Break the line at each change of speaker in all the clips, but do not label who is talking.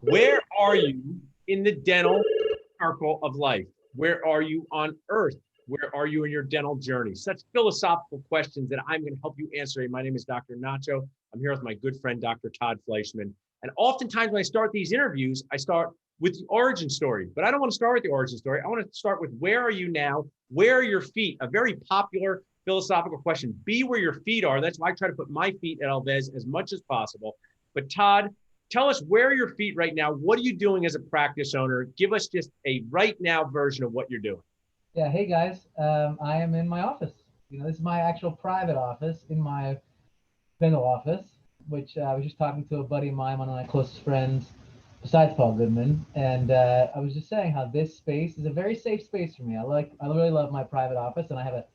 Where are you in the dental circle of life? Where are you on earth? Where are you in your dental journey? Such philosophical questions that I'm going to help you answer. My name is Dr. Nacho. I'm here with my good friend, Dr. Todd Fleischman. And oftentimes when I start these interviews, I start with the origin story, but I don't want to start with the origin story. I want to start with where are you now? Where are your feet? A very popular philosophical question. Be where your feet are. That's why I try to put my feet at Alvez as much as possible. But Todd, tell us where are your feet right now. What are you doing as a practice owner? Give us just a right now version of what you're doing.
Yeah, hey guys, I am in my office. This is my actual private office in my dental office, which I was just talking to a buddy of mine, one of my closest friends, besides Paul Goodman, and I was just saying how this space is a very safe space for me. I really love my private office, and I have a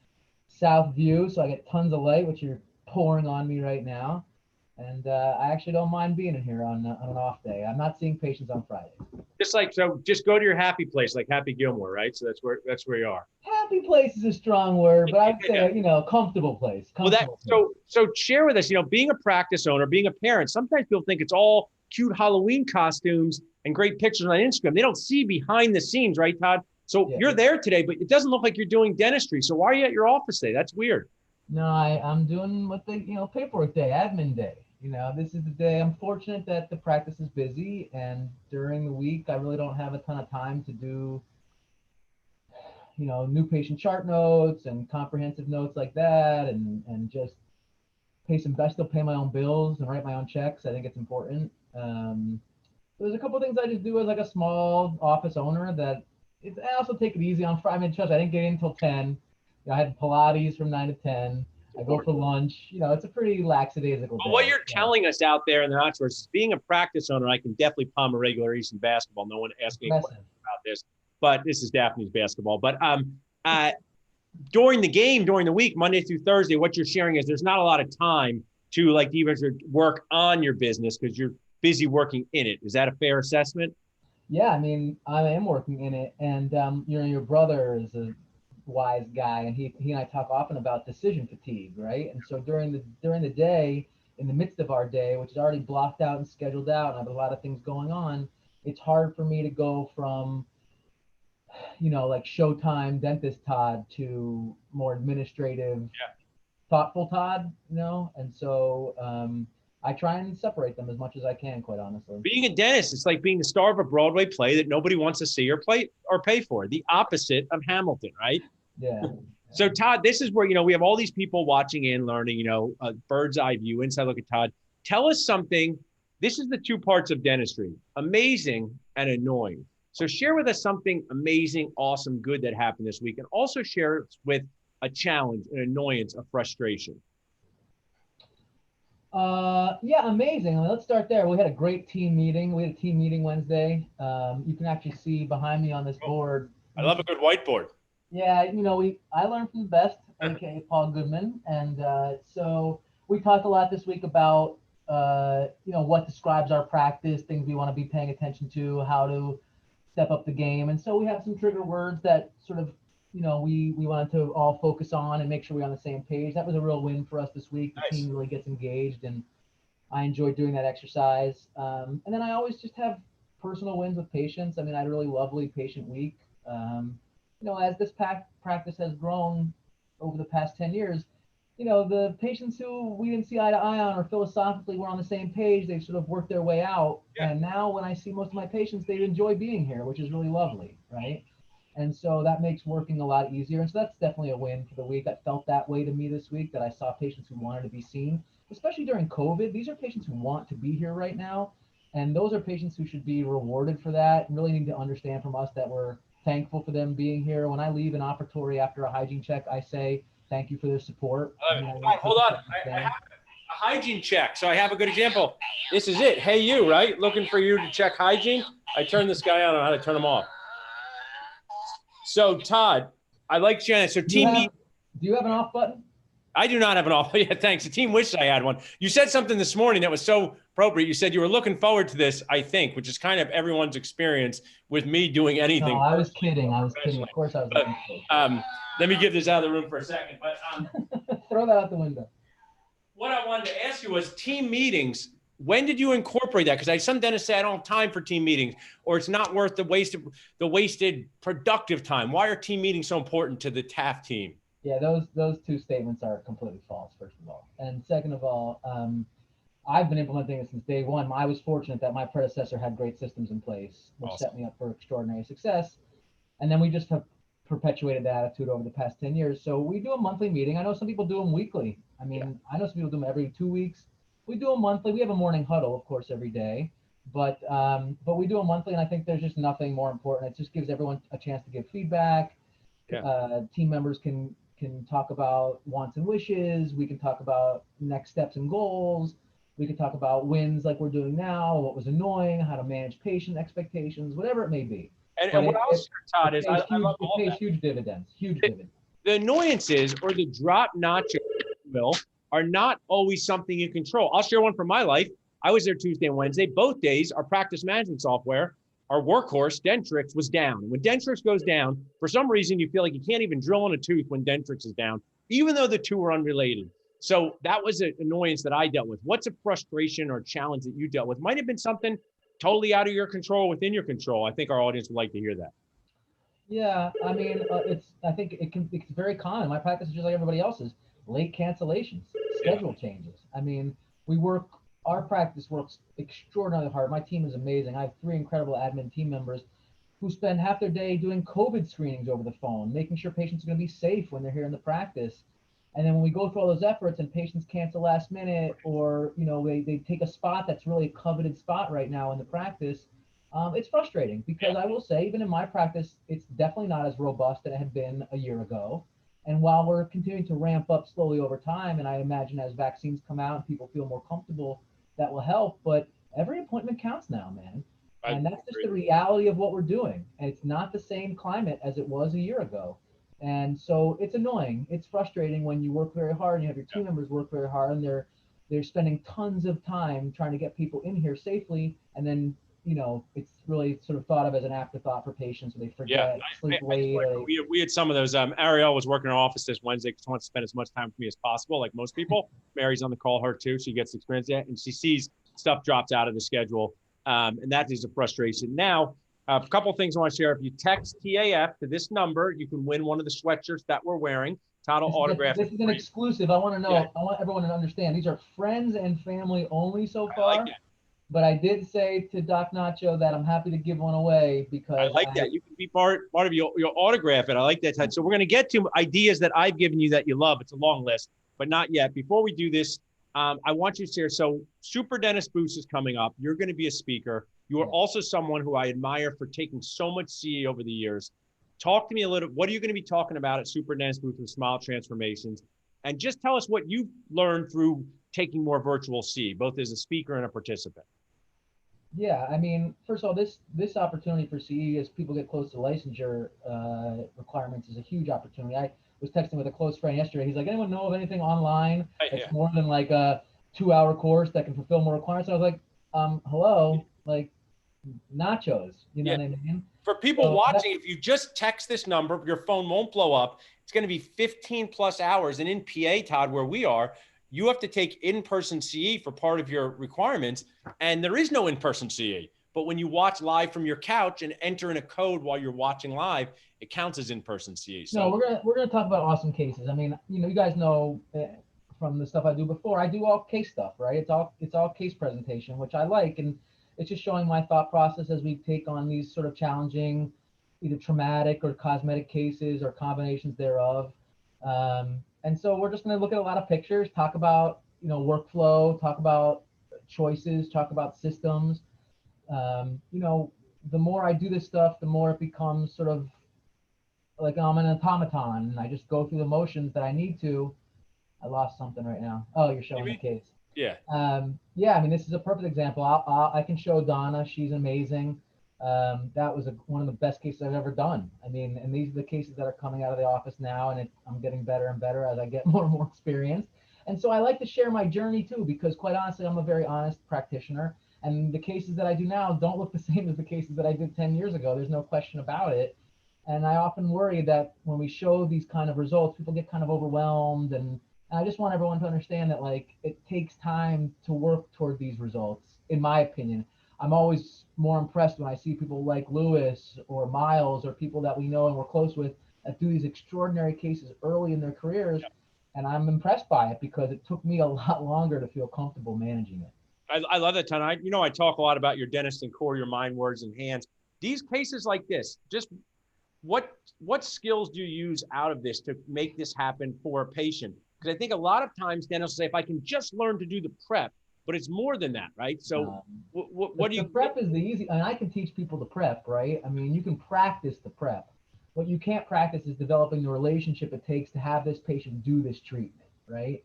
south view, so I get tons of light, which you're pouring on me right now. And I actually don't mind being in here on an off day. I'm not seeing patients on Fridays.
Just go to your happy place, like Happy Gilmore, right? So that's where you are.
Happy place is a strong word, but I would say, comfortable place.
So share with us, being a practice owner, being a parent, sometimes people think it's all cute Halloween costumes and great pictures on Instagram. They don't see behind the scenes, right, Todd? So You're there today, but it doesn't look like you're doing dentistry. So why are you at your office today? That's weird.
No, I'm doing what the, paperwork day, admin day. This is the day. I'm fortunate that the practice is busy, and during the week, I really don't have a ton of time to do, new patient chart notes and comprehensive notes like that, and just still pay my own bills and write my own checks. I think it's important. There's a couple of things I just do as like a small office owner I also take it easy on Friday. I mean, trust, I didn't get in until 10. I had Pilates from 9 to 10. I go for lunch. It's a pretty lackadaisical day.
What you're telling us out there in the Oxford is being a practice owner, I can definitely palm a regular Eastern basketball. No one asking questions about this, but this is Daphne's basketball. But during the game, during the week, Monday through Thursday, what you're sharing is there's not a lot of time to even work on your business because you're busy working in it. Is that a fair assessment?
Yeah, I mean, I am working in it, and your brother is a wise guy, and he and I talk often about decision fatigue, right? And so during the day, in the midst of our day, which is already blocked out and scheduled out, and I have a lot of things going on, it's hard for me to go from like Showtime dentist Todd to more administrative, thoughtful Todd, and so I try and separate them as much as I can, quite honestly.
Being a dentist, it's like being the star of a Broadway play that nobody wants to see or pay for. The opposite of Hamilton, right?
Yeah.
So Todd, this is where, we have all these people watching and learning, a bird's eye view, inside look at Todd. Tell us something. This is the two parts of dentistry, amazing and annoying. So share with us something amazing, awesome, good that happened this week, and also share with a challenge, an annoyance, a frustration.
Yeah, amazing. Let's start there. We had a great team meeting. We had a team meeting Wednesday. You can actually see behind me on this board.
I love a good whiteboard.
Yeah, I learned from the best, aka Paul Goodman, and so we talked a lot this week about what describes our practice, things we want to be paying attention to, how to step up the game, and so we have some trigger words that sort of we wanted to all focus on and make sure we're on the same page. That was a real win for us this week. The team really gets engaged, and I enjoyed doing that exercise. And then I always just have personal wins with patients. I mean, I had a really lovely patient week. As this practice has grown over the past 10 years, the patients who we didn't see eye to eye on or philosophically were on the same page, they've sort of worked their way out. Yeah. And now when I see most of my patients, they enjoy being here, which is really lovely, right? And so that makes working a lot easier. And so that's definitely a win for the week. That felt that way to me this week, that I saw patients who wanted to be seen, especially during COVID. These are patients who want to be here right now. And those are patients who should be rewarded for that and really need to understand from us that we're thankful for them being here. When I leave an operatory after a hygiene check, I say, thank you for their support.
Hold on. I have a hygiene check. So I have a good example. This is it. Hey, you, right? Looking for you to check hygiene. I turned this guy on how to turn him off. So Todd, I like Shannon. So
do you have an off button?
I do not have an off. Yeah, thanks. The team wishes I had one. You said something this morning that was so appropriate. You said you were looking forward to this, I think, which is kind of everyone's experience with me doing anything.
No, I was kidding. Of course I was looking forward.
Let me get this out of the room for a second. But
throw that out the window.
What I wanted to ask you was team meetings. When did you incorporate that? Because some dentists say I don't have time for team meetings, or it's not worth the wasted productive time. Why are team meetings so important to the TAF team?
Yeah, those two statements are completely false, first of all. And second of all, I've been implementing it since day one. I was fortunate that my predecessor had great systems in place, which
Awesome.
set me up for extraordinary success. And then we just have perpetuated that attitude over the past 10 years. So we do a monthly meeting. I know some people do them weekly. I mean, I know some people do them every 2 weeks. We do them monthly. We have a morning huddle, of course, every day, but we do them monthly. And I think there's just nothing more important. It just gives everyone a chance to give feedback.
Yeah.
Team members can talk about wants and wishes. We can talk about next steps and goals. We can talk about wins like we're doing now, what was annoying, how to manage patient expectations, whatever it may be.
And what I'll share, Todd, is I love
It
all
pays
that.
huge dividends, huge dividends.
The annoyances or the drop notches, will, are not always something you control. I'll share one from my life. I was there Tuesday and Wednesday. Both days, our practice management software, our workhorse, Dentrix, was down. When Dentrix goes down, for some reason, you feel like you can't even drill in a tooth when Dentrix is down, even though the two are unrelated. So that was an annoyance that I dealt with. What's a frustration or challenge that you dealt with? Might have been something totally out of your control, within your control. I think our audience would like to hear that.
Yeah, I mean, I think it's very common. My practice is just like everybody else's. Late cancellations, schedule changes. I mean, our practice works extraordinarily hard. My team is amazing. I have 3 incredible admin team members who spend half their day doing COVID screenings over the phone, making sure patients are going to be safe when they're here in the practice. And then when we go through all those efforts and patients cancel last minute, or they take a spot that's really a coveted spot right now in the practice, it's frustrating because I will say, even in my practice, it's definitely not as robust as it had been a year ago. And while we're continuing to ramp up slowly over time, and I imagine as vaccines come out and people feel more comfortable, that will help. But every appointment counts now, man. And that's just the reality of what we're doing. And it's not the same climate as it was a year ago. And so it's annoying. It's frustrating when you work very hard and you have your team members work very hard, and they're spending tons of time trying to get people in here safely, and then it's really sort of thought of as an afterthought for patients, or they forget, sleep late.
We had some of those. Ariel was working in our office this Wednesday because she wants to spend as much time with me as possible, like most people. Mary's on the call, her too. She gets experience that, and she sees stuff drops out of the schedule, and that is a frustration. Now, a couple of things I want to share. If you text TAF to this number, you can win one of the sweatshirts that we're wearing. Todd will autograph.
This is an exclusive. I want to know. Yeah. I want everyone to understand. These are friends and family only so far. I like that. But I did say to Doc Nacho that I'm happy to give one away because
I like that. You can be part of your autograph it. I like that, Todd. So we're going to get to ideas that I've given you that you love. It's a long list, but not yet. Before we do this, I want you to share. So Super Dentist Boost is coming up. You're going to be a speaker. You are also someone who I admire for taking so much CE over the years. Talk to me a little. What are you going to be talking about at Super Dentist Boost with Smile Transformations? And just tell us what you've learned through taking more virtual CE, both as a speaker and a participant.
Yeah, I mean, first of all, this opportunity for CE as people get close to licensure requirements is a huge opportunity. I was texting with a close friend yesterday. He's like, anyone know of anything online that's more than like a 2-hour course that can fulfill more requirements? And I was like, hello, like Nachos, you know what I mean?
For people watching, if you just text this number, your phone won't blow up. It's going to be 15 plus hours. And in PA, Todd, where we are, you have to take in-person CE for part of your requirements, and there is no in-person CE. But when you watch live from your couch and enter in a code while you're watching live, it counts as in-person CE. So
no, we're gonna talk about awesome cases. I mean, you guys know from the stuff I do before, I do all case stuff, right? It's all case presentation, which I like, and it's just showing my thought process as we take on these sort of challenging, either traumatic or cosmetic cases or combinations thereof. And so we're just going to look at a lot of pictures, talk about, workflow, talk about choices, talk about systems. The more I do this stuff, the more it becomes sort of like I'm an automaton, and I just go through the motions that I need to. I lost something right now. Oh, you're showing the case.
Yeah.
Yeah, I mean, this is a perfect example. I can show Donna. She's amazing. That was one of the best cases I've ever done. I mean, and these are the cases that are coming out of the office now, and I'm getting better and better as I get more and more experience. And so I like to share my journey too, because quite honestly, I'm a very honest practitioner, and the cases that I do now don't look the same as the cases that I did 10 years ago. There's no question about it. And I often worry that when we show these kind of results, people get kind of overwhelmed and And I just want everyone to understand that like it takes time to work toward these results, in my opinion. I'm always more impressed when I see people like Lewis or Miles or people that we know and we're close with that do these extraordinary cases early in their careers. And I'm impressed by it because it took me a lot longer to feel comfortable managing it.
I love that, Ton. I talk a lot about your dentist and core, your mind, words, and hands. These cases like this, just what skills do you use out of this to make this happen for a patient? Because I think a lot of times dentists say, if I can just learn to do the prep, but it's more than that, right? So
Um,
what do
the
you?
prep is the easy, and I can teach people the prep, right? I mean, you can practice the prep. What you can't practice is developing the relationship it takes to have this patient do this treatment, right?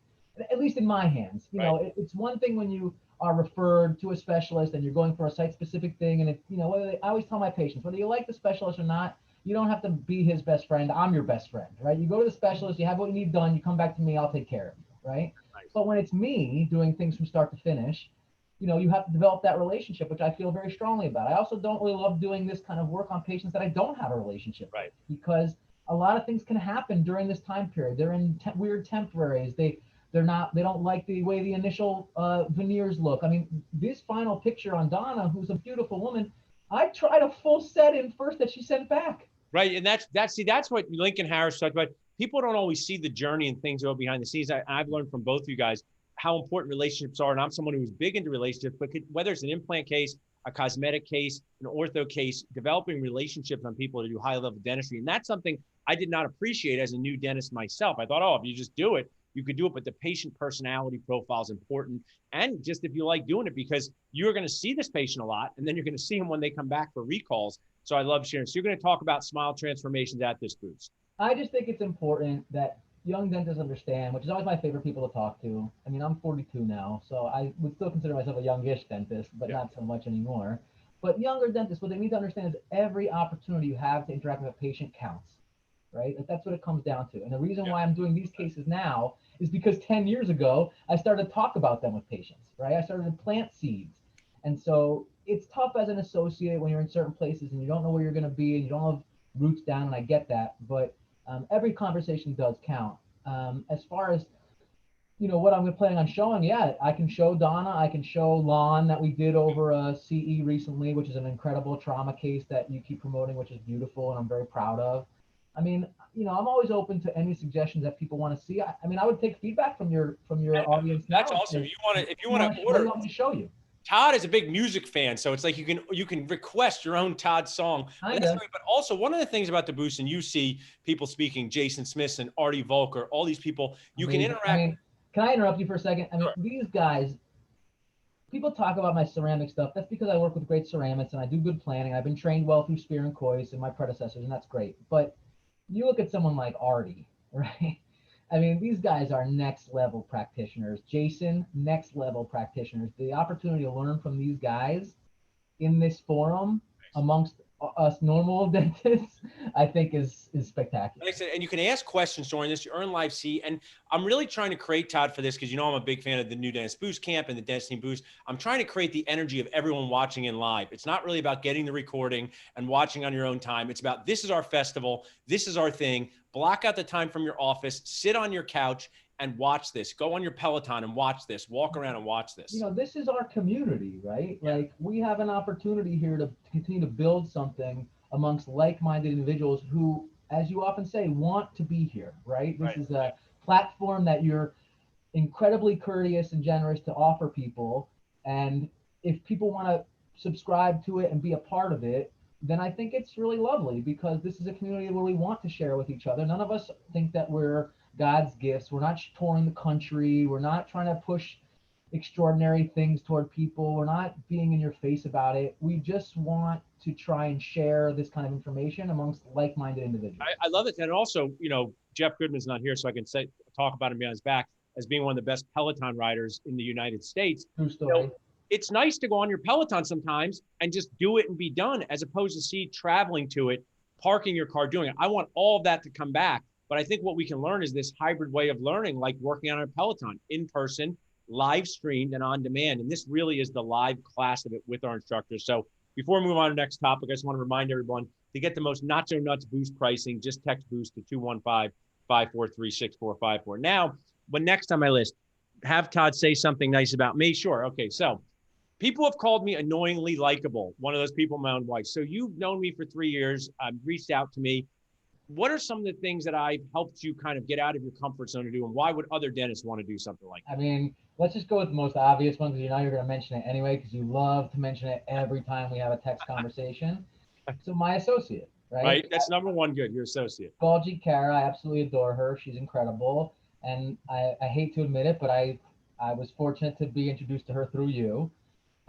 At least in my hands,
Right.
it's one thing when you are referred to a specialist and you're going for a site-specific thing, and I always tell my patients, whether you like the specialist or not, you don't have to be his best friend. I'm your best friend, right? You go to the specialist, you have what you need done, you come back to me, I'll take care of you, right?
Nice.
But when it's me doing things from start to finish, you have to develop that relationship, which I feel very strongly about. I also don't really love doing this kind of work on patients that I don't have a relationship with,
Right.
because a lot of things can happen during this time period. They're in weird temporaries. They don't like the way the initial veneers look. I mean, this final picture on Donna, who's a beautiful woman, I tried a full set in first that she sent back.
Right. And that's what Lincoln Harris talked about. People don't always see the journey and things go behind the scenes. I've learned from both of you guys how important relationships are. And I'm someone who's big into relationships, but whether it's an implant case, a cosmetic case, an ortho case, developing relationships on people to do high level dentistry. And that's something I did not appreciate as a new dentist myself. I thought, oh, if you just do it, you could do it. But the patient personality profile is important. And just if you like doing it, because you're going to see this patient a lot, and then you're going to see them when they come back for recalls. So I love sharing. So you're going to talk about smile transformations at this booth.
I just think it's important that young dentists understand, which is always my favorite people to talk to. I mean, I'm 42 now, so I would still consider myself a youngish dentist, but
Yeah.
not so much anymore. But younger dentists, what they need to understand is every opportunity you have to interact with a patient counts, right? Like, that's what it comes down to. And the reason
Yeah.
why I'm doing these cases now is because 10 years ago, I started to talk about them with patients, right? I started to plant seeds. And so it's tough as an associate when you're in certain places and you don't know where you're going to be and you don't have roots down, and I get that. But every conversation does count. As far as what I'm planning on showing, yeah, I can show Donna, I can show Lon that we did over a CE recently, which is an incredible trauma case that you keep promoting, which is beautiful and I'm very proud of. I mean, I'm always open to any suggestions that people want to see. I mean, I would take feedback from your audience
That's
now.
awesome. If you want to
What do
order,
you want me to show you?
Todd is a big music fan, so it's like you can request your own Todd song. But that's great. But also one of the things about the boost, and you see people speaking, Jason Smith and Artie Volker, all these people, you can interact.
I mean, can I interrupt you for a second? I mean,
Sure.
these guys, people talk about my ceramic stuff. That's because I work with great ceramics and I do good planning. I've been trained well through Spear and Coyce and my predecessors, and that's great. But you look at someone like Artie, right? I mean, these guys are next level practitioners. Jason, next level practitioners. The opportunity to learn from these guys in this forum amongst us normal dentists, I think is spectacular.
Like I said, and you can ask questions during this. You earn live seat, and I'm really trying to create, Todd, for this because I'm a big fan of the New Dentist Boost Camp and the Dentistry Boost. I'm trying to create the energy of everyone watching in live. It's not really about getting the recording and watching on your own time. It's about, this is our festival, this is our thing. Block out the time from your office, sit on your couch and watch this. Go on your Peloton and watch this. Walk around and watch this.
This is our community, right? Yeah. Like, we have an opportunity here to continue to build something amongst like-minded individuals who, as you often say, want to be here, right? This is a platform that you're incredibly courteous and generous to offer people. And if people want to subscribe to it and be a part of it, then I think it's really lovely, because this is a community where we want to share with each other. None of us think that we're God's gifts. We're not touring the country. We're not trying to push extraordinary things toward people. We're not being in your face about it. We just want to try and share this kind of information amongst like-minded individuals.
I love it. And also, Jeff Goodman's not here, so I can talk about him behind his back as being one of the best Peloton riders in the United States.
True story.
It's nice to go on your Peloton sometimes and just do it and be done, as opposed to traveling to it, parking your car, doing it. I want all of that to come back. But I think what we can learn is this hybrid way of learning, like working on a Peloton in person, live streamed and on demand. And this really is the live class of it with our instructors. So before we move on to the next topic, I just want to remind everyone to get the most Nacho Nuts boost pricing, just text boost to 215-543-6454. Now, but next on my list, have Todd say something nice about me. Sure. Okay. So people have called me annoyingly likable. One of those people, my own wife. So you've known me for 3 years. Reached out to me. What are some of the things that I've helped you kind of get out of your comfort zone to do? And why would other dentists want to do something like that?
I mean, let's just go with the most obvious one because you know you're going to mention it anyway because you love to mention it every time we have a text conversation. So my associate, right?
Right. That's number one. Good. Your associate.
Golgi Kara, I absolutely adore her. She's incredible. And I hate to admit it, but I was fortunate to be introduced to her through you.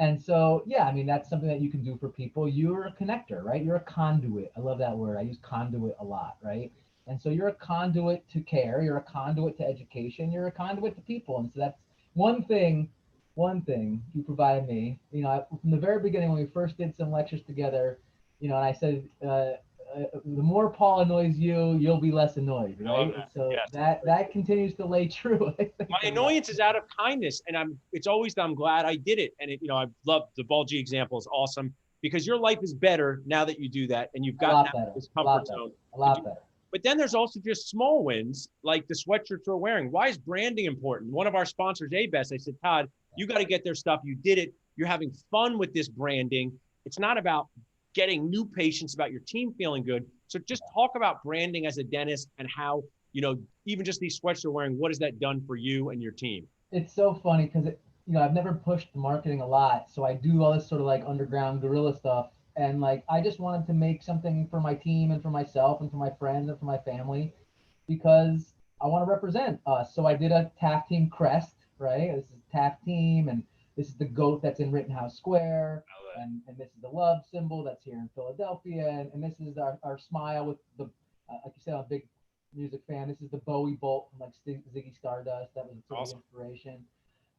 And so, yeah, I mean, that's something that you can do for people. You're a connector, right? You're a conduit. I love that word. I use conduit a lot, right? And so you're a conduit to care. You're a conduit to education. You're a conduit to people. And so that's one thing you provided me. You know, from the very beginning when we first did some lectures together, you know, and I said, the more Paul annoys you, you'll be less annoyed, right? So
yes.
that continues to lay true.
My annoyance is out of kindness, and it's always I'm glad I did it. And it, you know, I love the Bulgy example is awesome because your life is better now that you do that, and you've gotten out of this comfort zone.
A lot better.
But then there's also just small wins like the sweatshirts we're wearing. Why is branding important? One of our sponsors, A-Best, I said, Todd, you got to get their stuff. You did it. You're having fun with this branding. It's not about getting new patients, about your team feeling good. So just talk about branding as a dentist and how, you know, even just these sweatshirts you're wearing, what has that done for you and your team?
It's so funny because, you know, I've never pushed the marketing a lot. So I do all this sort of like underground guerrilla stuff. And like, I just wanted to make something for my team and for myself and for my friends and for my family because I want to represent us. So I did a TAF team crest, right? This is TAF team and this is the goat that's in Rittenhouse Square. And this is the love symbol that's here in Philadelphia. And this is our smile with the, like you said, I'm a big music fan. This is the Bowie bolt from like Ziggy Stardust. That was sort of inspiration.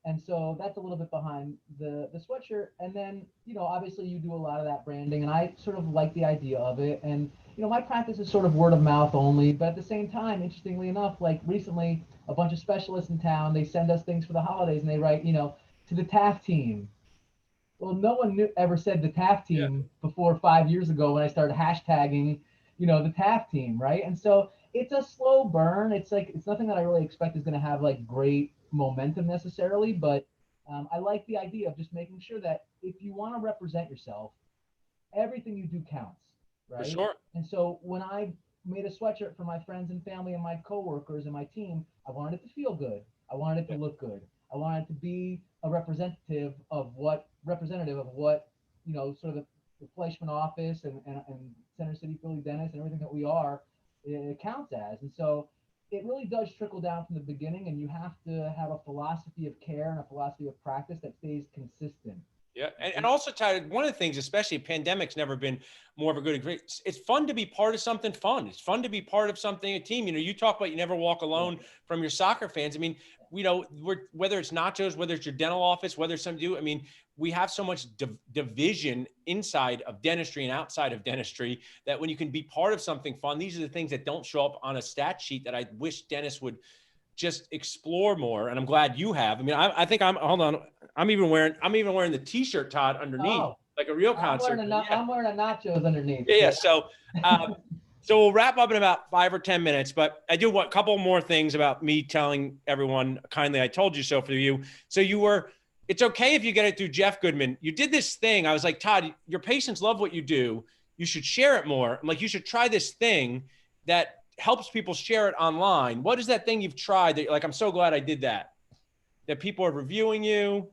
And so that's a little bit behind the sweatshirt. And then, you know, obviously you do a lot of that branding and I sort of like the idea of it. And, you know, my practice is sort of word of mouth only, but at the same time, interestingly enough, like recently a bunch of specialists in town, they send us things for the holidays and they write, you know, to the TAF team. Well, no one ever said the TAF team before 5 years ago when I started hashtagging, you know, the TAF team, right? And so it's a slow burn. It's like, it's nothing that I really expect is going to have like great momentum necessarily, but I like the idea of just making sure that if you want to represent yourself, everything you do counts, right?
For sure.
And so when I made a sweatshirt for my friends and family and my coworkers and my team, I wanted it to feel good. I wanted it to look good. I wanted it to be a representative of what, you know, sort of the Fleischman office and Center City Philly Dentist and everything that we are, it counts as. And so it really does trickle down from the beginning, and you have to have a philosophy of care and a philosophy of practice that stays consistent.
Yeah. And also, Todd, one of the things, especially pandemic's never been more of a good, it's fun to be part of something fun. It's fun to be part of something, a team. You know, you talk about you never walk alone from your soccer fans. I mean, you know, whether it's Nachos, whether it's your dental office, whether it's something to do, I mean, we have so much division inside of dentistry and outside of dentistry that when you can be part of something fun, these are the things that don't show up on a stat sheet that I wish dentists would just explore more. And I'm glad you have. I mean, I think hold on. I'm even wearing the t-shirt, Todd, underneath, like a real concert.
I'm wearing a Nachos underneath.
Yeah. So, so we'll wrap up in about 5 or 10 minutes, but I do want a couple more things about me telling everyone kindly, I told you so for you. So it's okay if you get it through Jeff Goodman. You did this thing. I was like, Todd, your patients love what you do. You should share it more. I'm like, you should try this thing that helps people share it online. What is that thing you've tried that you're like, I'm so glad I did that people are reviewing you?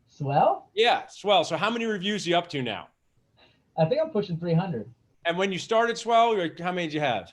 Swell?
Yeah, Swell. So how many reviews are you up to now?
I think I'm pushing 300.
And when you started Swell, how many did you have?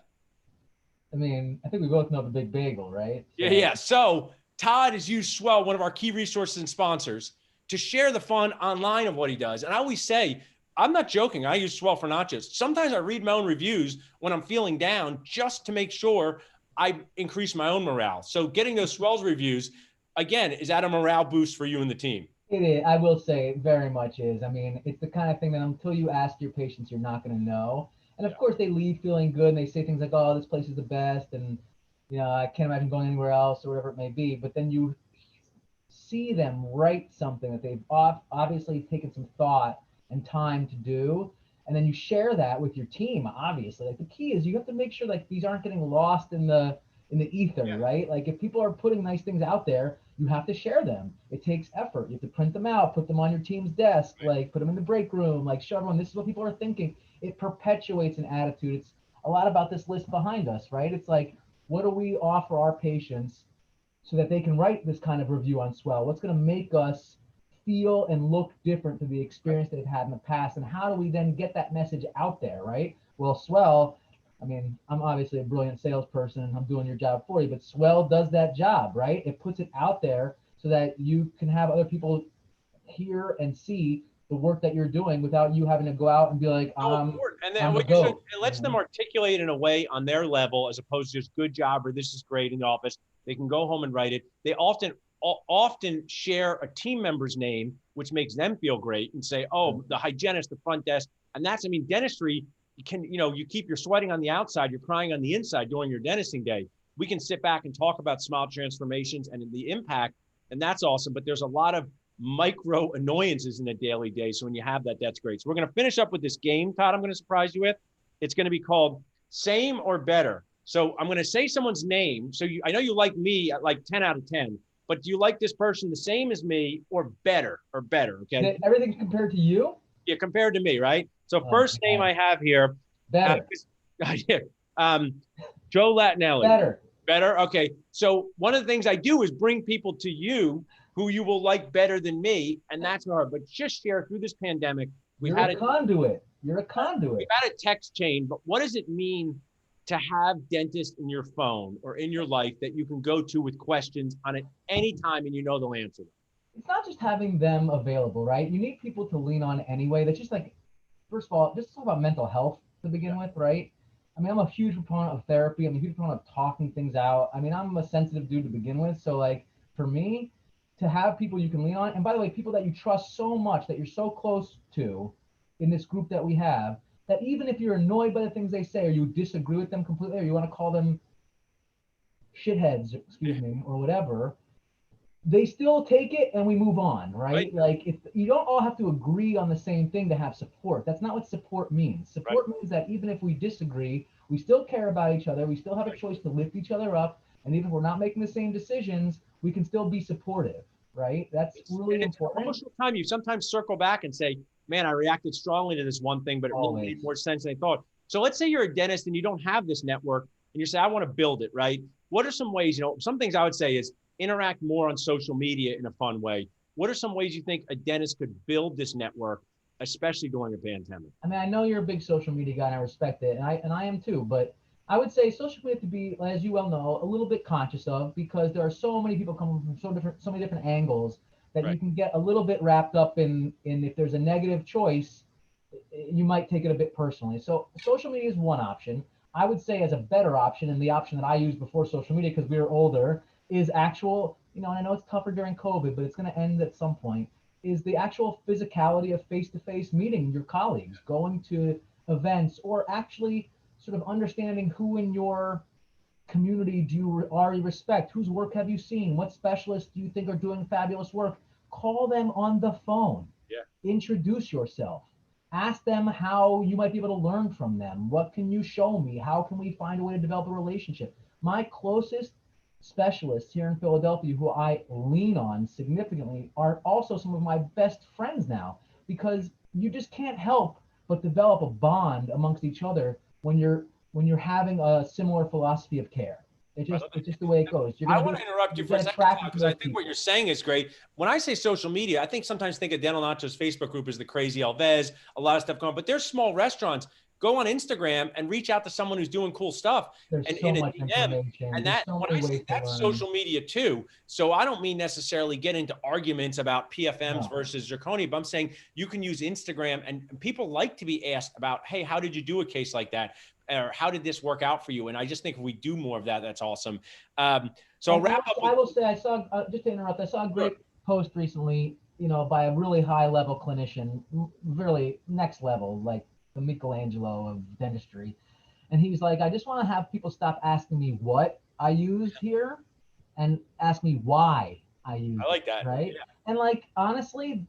I mean, I think we both know the Big Bagel, right?
So. Yeah. So Todd has used Swell, one of our key resources and sponsors, to share the fun online of what he does. And I always say, I'm not joking. I use Swell for Nachos. Sometimes I read my own reviews when I'm feeling down just to make sure I increase my own morale. So getting those Swells reviews, again, is that a morale boost for you and the team?
It is. I will say it very much is. I mean, it's the kind of thing that until you ask your patients, you're not going to know. And of course, they leave feeling good and they say things like, oh, this place is the best. And, you know, I can't imagine going anywhere else or whatever it may be. But then you see them write something that they've obviously taken some thought and time to do. And then you share that with your team, obviously. Like the key is you have to make sure like these aren't getting lost in the in the ether, right? Like if people are putting nice things out there, you have to share them. It takes effort. You have to print them out, put them on your team's desk, like put them in the break room, like show everyone this is what people are thinking. It perpetuates an attitude. It's a lot about this list behind us, right? It's like, what do we offer our patients so that they can write this kind of review on Swell? What's going to make us feel and look different to the experience they've had in the past? And how do we then get that message out there, right? Well, Swell, I mean, I'm obviously a brilliant salesperson and I'm doing your job for you, but Swell does that job, right? It puts it out there so that you can have other people hear and see the work that you're doing without you having to go out and be like,
and then
I'm the
what you should,
GOAT.
it lets them articulate in a way on their level as opposed to just good job or this is great in the office. They can go home and write it. They often share a team member's name, which makes them feel great and say, oh, the hygienist, the front desk. And that's, I mean, dentistry, you can, you keep your sweating on the outside, you're crying on the inside during your dentistry day. We can sit back and talk about smile transformations and the impact, and that's awesome. But there's a lot of micro annoyances in a daily day. So when you have that, that's great. So we're going to finish up with this game, Todd, I'm going to surprise you with. It's going to be called Same or Better. So I'm going to say someone's name. So I know you like me at like 10 out of 10, but do you like this person the same as me or better? Okay.
Everything compared to you?
Yeah, compared to me, right? So first name I have here.
Better.
Joe Latinelli.
Better.
Okay. So one of the things I do is bring people to you who you will like better than me, and that's hard. But just share through this pandemic.
You're a conduit. You're a conduit.
We've had a text chain, but what does it mean to have dentists in your phone or in your life that you can go to with questions on it anytime and you know they'll answer them?
It's not just having them available, right? You need people to lean on anyway. That's just like, first of all, just talk about mental health to begin with, right? I mean, I'm a huge proponent of therapy. I'm a huge proponent of talking things out. I mean, I'm a sensitive dude to begin with. So like for me, to have people you can lean on, and by the way, people that you trust so much, that you're so close to in this group that we have, that even if you're annoyed by the things they say or you disagree with them completely or you want to call them shitheads, excuse me, or whatever, they still take it and we move on, right? Like if you don't all have to agree on the same thing to have support. That's not what support means. Support means that even if we disagree, we still care about each other. We still have a choice to lift each other up. And even if we're not making the same decisions, we can still be supportive, right? That's really important.
Emotional time. You sometimes circle back and say, man, I reacted strongly to this one thing, but it really made more sense than I thought. So let's say you're a dentist and you don't have this network and you say, I want to build it, right? What are some ways, some things I would say is interact more on social media in a fun way. What are some ways you think a dentist could build this network, especially during a pandemic?
I mean, I know you're a big social media guy and I respect it, and I am too, but I would say social media to be, as you well know, a little bit conscious of, because there are so many people coming from so many different angles that you can get a little bit wrapped up in if there's a negative choice, you might take it a bit personally. So social media is one option. I would say as a better option, and the option that I used before social media because we were older, is actual, and I know it's tougher during COVID, but it's going to end at some point, is the actual physicality of face-to-face meeting your colleagues, going to events, or actually sort of understanding who in your community do you already respect, whose work have you seen, what specialists do you think are doing fabulous work. Call them on the phone. Introduce yourself. Ask them how you might be able to learn from them. What can you show me? How can we find a way to develop a relationship? My closest specialists here in Philadelphia who I lean on significantly are also some of my best friends now, because you just can't help but develop a bond amongst each other when you're having a similar philosophy of care. It's just the way it goes.
I want to interrupt you for a second because I think what you're saying is great. When I say social media, I sometimes think of Dental Nacho's Facebook group as the crazy Alves, a lot of stuff going on, but there's small restaurants. Go on Instagram and reach out to someone who's doing cool stuff.
There's so much information.
And that, when I say that's social media too. So I don't mean necessarily get into arguments about PFMs versus zirconia, but I'm saying you can use Instagram, and people like to be asked about, hey, how did you do a case like that? Or how did this work out for you? And I just think if we do more of that, that's awesome. So I'll wrap up.
I will say, I saw, just to interrupt, I saw a great post recently, by a really high level clinician, really next level, like the Michelangelo of dentistry. And he's like, I just want to have people stop asking me what I used here and ask me why I used it.
I like that.
Right. Yeah. And like, honestly,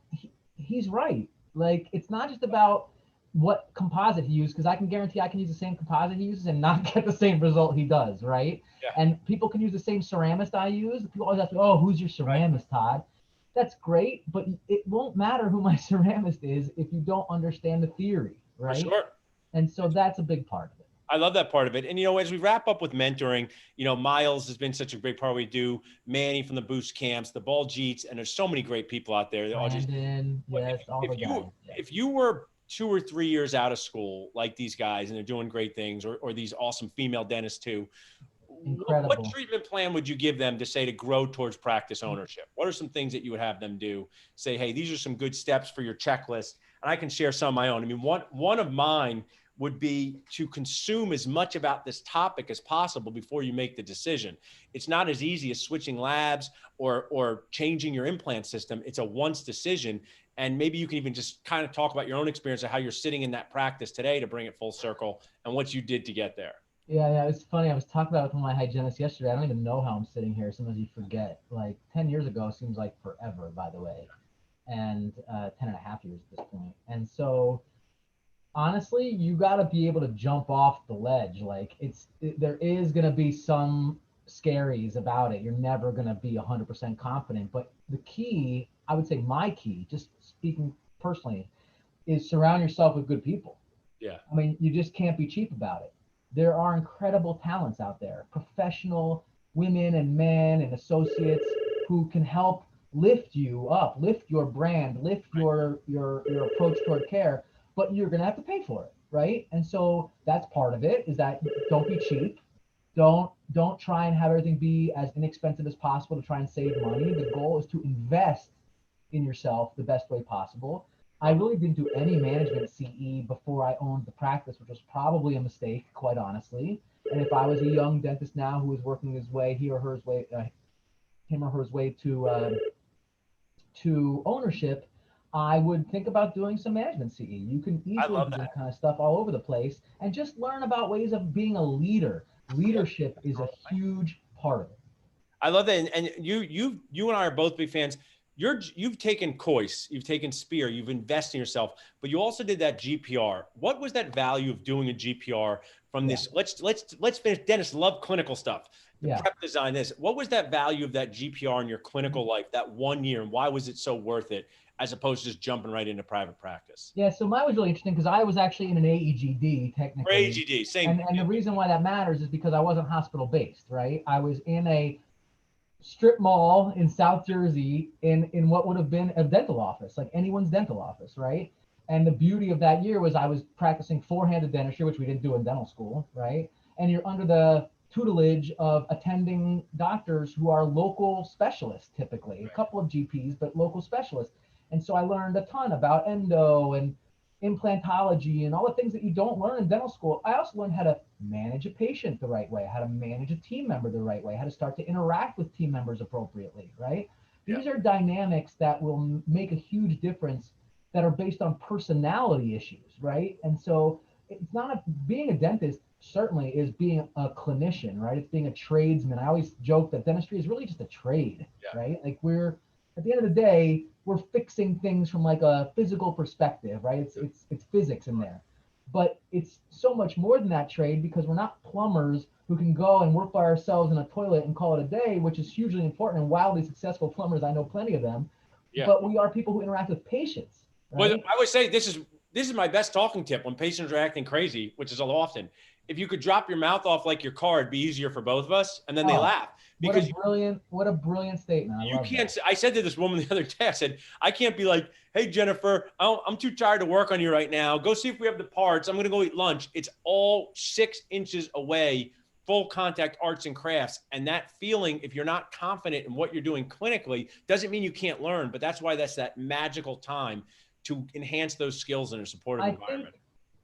he's right. Like, it's not just about what composite he used, because I can guarantee I can use the same composite he uses and not get the same result he does, right?
Yeah.
And people can use the same ceramist I use. People always ask me, oh, who's your ceramist, Todd? That's great, but it won't matter who my ceramist is if you don't understand the theory, right?
For sure.
And so that's a big part of it.
I love that part of it. And, as we wrap up with mentoring, Miles has been such a great part. We do Manny from the boost camps, the Ball Jeets, and there's so many great people out there.
Brandon, yes, all the guys.
If you were 2 or 3 years out of school, like these guys, and they're doing great things, or these awesome female dentists too,
incredible.
What treatment plan would you give them to grow towards practice ownership? What are some things that you would have them do? Say, hey, these are some good steps for your checklist. And I can share some of my own. I mean, one of mine would be to consume as much about this topic as possible before you make the decision. It's not as easy as switching labs or changing your implant system. It's a once decision. And maybe you can even just kind of talk about your own experience of how you're sitting in that practice today to bring it full circle and what you did to get there.
Yeah, it's funny. I was talking about it with my hygienist yesterday. I don't even know how I'm sitting here. Sometimes you forget. Like 10 years ago seems like forever, by the way, and 10 and a half years at this point. And so honestly, you got to be able to jump off the ledge. Like there is going to be some scaries about it. You're never going to be 100% confident. But the key, I would say my key, just speaking personally, is surround yourself with good people.
Yeah.
I mean, you just can't be cheap about it. There are incredible talents out there, professional women and men and associates who can help lift you up, lift your brand, lift your approach toward care, but you're going to have to pay for it, right? And so that's part of it, is that don't be cheap. Don't try and have everything be as inexpensive as possible to try and save money. The goal is to invest in yourself the best way possible. I really didn't do any management CE before I owned the practice, which was probably a mistake, quite honestly. And if I was a young dentist now who was working his way, him or her way to ownership, I would think about doing some management CE. You can easily do that kind of stuff all over the place and just learn about ways of being a leader. Leadership is a huge part of it.
I love that. And you and I are both big fans. You've taken Kois, you've taken Spear, you've invested in yourself, but you also did that GPR. What was that value of doing a GPR from this? Let's finish. Dentists love clinical stuff. The prep design, this. What was that value of that GPR in your clinical life, that 1 year, and why was it so worth it as opposed to just jumping right into private practice?
Yeah, so mine was really interesting because I was actually in an AEGD technically.
AEGD, same.
And the reason why that matters is because I wasn't hospital based, right? I was in a strip mall in South Jersey in what would have been a dental office, like anyone's dental office, right? And the beauty of that year was I was practicing four-handed dentistry, which we didn't do in dental school, right? And you're under the tutelage of attending doctors who are local specialists, typically, a couple of GPs, but local specialists. And so I learned a ton about endo and implantology and all the things that you don't learn in dental school. I also learned how to manage a patient the right way, how to manage a team member the right way, how to start to interact with team members appropriately, right? These are dynamics that will make a huge difference that are based on personality issues, right? And so it's not being a dentist certainly is being a clinician, right? It's being a tradesman. I always joke that dentistry is really just a trade, right? Like at the end of the day, we're fixing things from like a physical perspective, right? It's physics in there, but it's so much more than that trade because we're not plumbers who can go and work by ourselves in a toilet and call it a day, which is hugely important. And wildly successful plumbers, I know plenty of them, but we are people who interact with patients. Right?
Well, I would say this is my best talking tip when patients are acting crazy, which is often. If you could drop your mouth off like your car, it'd be easier for both of us. And then they laugh. Because
what a brilliant statement.
I said to this woman the other day, I said, I can't be like, hey, Jennifer, I'm too tired to work on you right now. Go see if we have the parts. I'm going to go eat lunch. It's all 6 inches away, full contact arts and crafts. And that feeling, if you're not confident in what you're doing clinically, doesn't mean you can't learn. But that's why that's that magical time to enhance those skills in a supportive environment.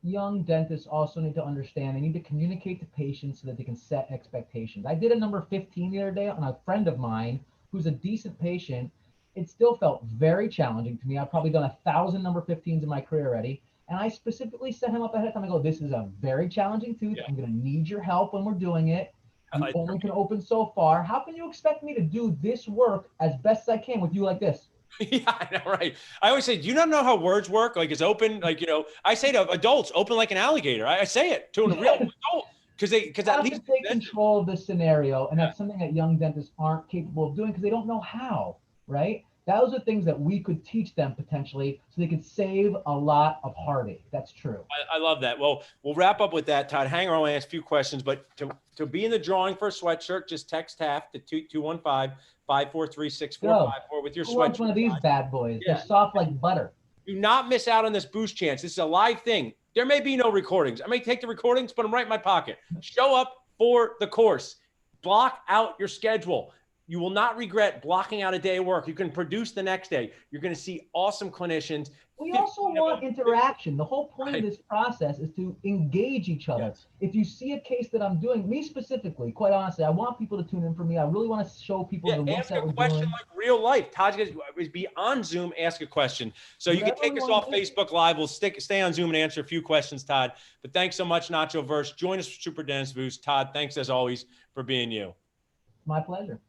Young dentists also need to understand they need to communicate to patients so that they can set expectations. I did a number 15 the other day on a friend of mine who's a decent patient. It still felt very challenging to me. I've probably done 1,000 number 15s in my career already. And I specifically set him up ahead of time. I go, this is a very challenging tooth. I'm going to need your help when we're doing it. You only can open so far. How can you expect me to do this work as best as I can with you like this?
Yeah, I know, right. I always say, do you not know how words work? Like it's open, like, I say to adults, open like an alligator. I say it to a real adult because
You
at
have
least
to take control of the scenario, and that's something that young dentists aren't capable of doing because they don't know how, right? Those are things that we could teach them potentially so they could save a lot of heartache. That's true.
I love that. Well, we'll wrap up with that, Todd. Hang on, I'll ask a few questions, but to be in the drawing for a sweatshirt, just text TAF to 215-543-6454 with your
Who wants
sweatshirt.
one of these bad boys?
Yeah.
They're soft like butter.
Do not miss out on this boost chance. This is a live thing. There may be no recordings. I may take the recordings, put them right in my pocket. Show up for the course. Block out your schedule. You will not regret blocking out a day of work. You can produce the next day. You're going to see awesome clinicians.
We also want interaction. The whole point of this process is to engage each other.
Yes.
If you see a case that I'm doing, me specifically, quite honestly, I want people to tune in for me. I really want to show people the work that we're doing.
Ask a question like real life. Todd's going to be on Zoom, ask a question. So you can take us off Facebook Live. We'll stay on Zoom and answer a few questions, Todd. But thanks so much, Nacho Verse. Join us for Super Dentist Boost. Todd, thanks as always for being you.
My pleasure.